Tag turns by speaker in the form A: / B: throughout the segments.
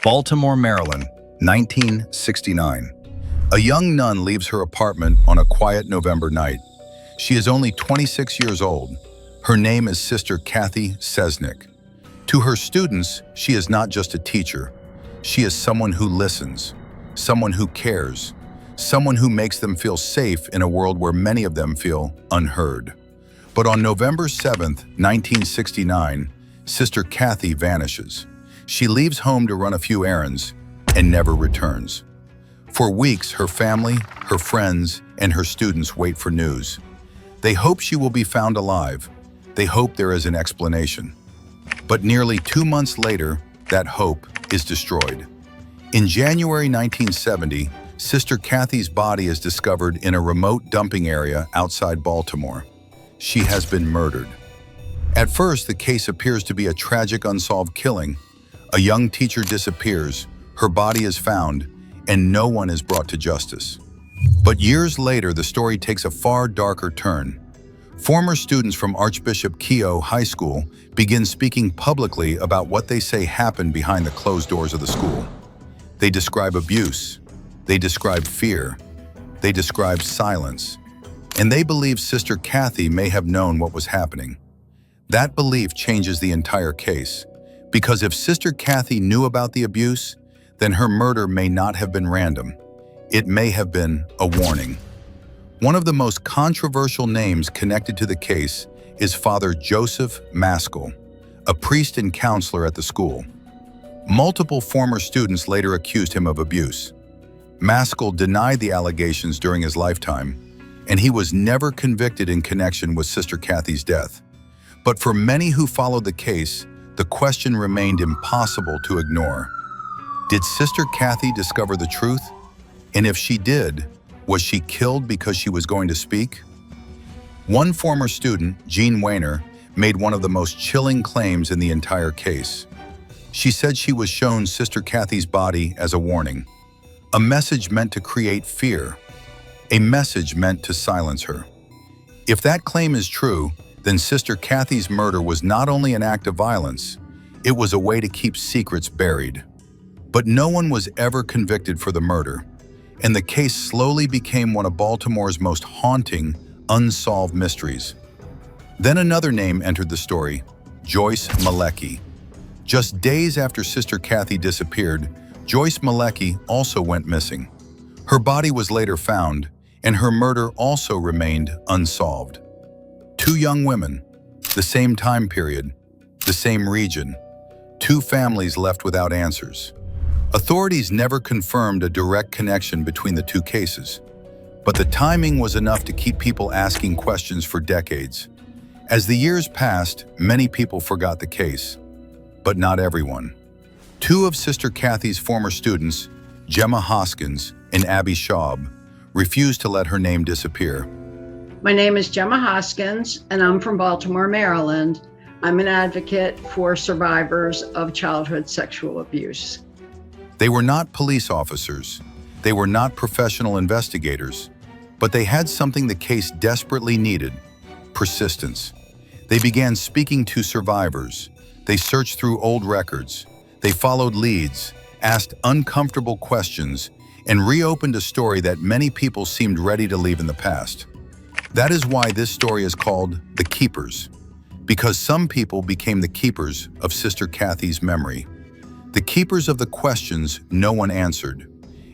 A: Baltimore, Maryland, 1969. A young nun leaves her apartment on a quiet November night. She is only 26 years old. Her name is Sister Cathy Cesnik. To her students, she is not just a teacher. She is someone who listens, someone who cares, someone who makes them feel safe in a world where many of them feel unheard. But on November 7th, 1969, Sister Cathy vanishes. She leaves home to run a few errands and never returns. For weeks, her family, her friends, and her students wait for news. They hope she will be found alive. They hope there is an explanation. But nearly 2 months later, that hope is destroyed. In January 1970, Sister Cathy's body is discovered in a remote dumping area outside Baltimore. She has been murdered. At first, the case appears to be a tragic unsolved killing. A young teacher disappears, her body is found, and no one is brought to justice. But years later, the story takes a far darker turn. Former students from Archbishop Keough High School begin speaking publicly about what they say happened behind the closed doors of the school. They describe abuse, they describe fear, they describe silence, and they believe Sister Cathy may have known what was happening. That belief changes the entire case. Because if Sister Cathy knew about the abuse, then her murder may not have been random. It may have been a warning. One of the most controversial names connected to the case is Father Joseph Maskell, a priest and counselor at the school. Multiple former students later accused him of abuse. Maskell denied the allegations during his lifetime, and he was never convicted in connection with Sister Cathy's death. But for many who followed the case, the question remained impossible to ignore. Did Sister Cathy discover the truth? And if she did, was she killed because she was going to speak? One former student, Jean Weiner, made one of the most chilling claims in the entire case. She said she was shown Sister Cathy's body as a warning, a message meant to create fear, a message meant to silence her. If that claim is true, then Sister Cathy's murder was not only an act of violence, it was a way to keep secrets buried. But no one was ever convicted for the murder, and the case slowly became one of Baltimore's most haunting, unsolved mysteries. Then another name entered the story, Joyce Malecki. Just days after Sister Cathy disappeared, Joyce Malecki also went missing. Her body was later found, and her murder also remained unsolved. 2 young women, the same time period, the same region, 2 families left without answers. Authorities never confirmed a direct connection between the 2 cases, but the timing was enough to keep people asking questions for decades. As the years passed, many people forgot the case, but not everyone. 2 of Sister Cathy's former students, Gemma Hoskins and Abby Schaub, refused to let her name disappear.
B: My name is Gemma Hoskins, and I'm from Baltimore, Maryland. I'm an advocate for survivors of childhood sexual abuse.
A: They were not police officers. They were not professional investigators, but they had something the case desperately needed: persistence. They began speaking to survivors. They searched through old records. They followed leads, asked uncomfortable questions, and reopened a story that many people seemed ready to leave in the past. That is why this story is called The Keepers, because some people became the keepers of Sister Cathy's memory, the keepers of the questions no one answered,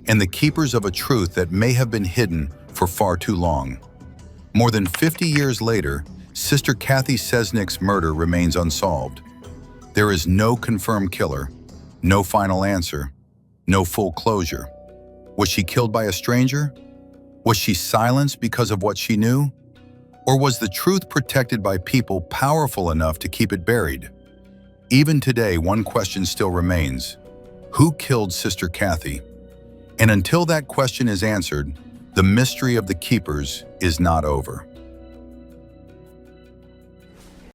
A: and the keepers of a truth that may have been hidden for far too long. More than 50 years later, Sister Cathy Cesnik's murder remains unsolved. There is no confirmed killer, no final answer, no full closure. Was she killed by a stranger? Was she silenced because of what she knew? Or was the truth protected by people powerful enough to keep it buried? Even today, one question still remains: who killed Sister Cathy? And until that question is answered, the mystery of the keepers is not over.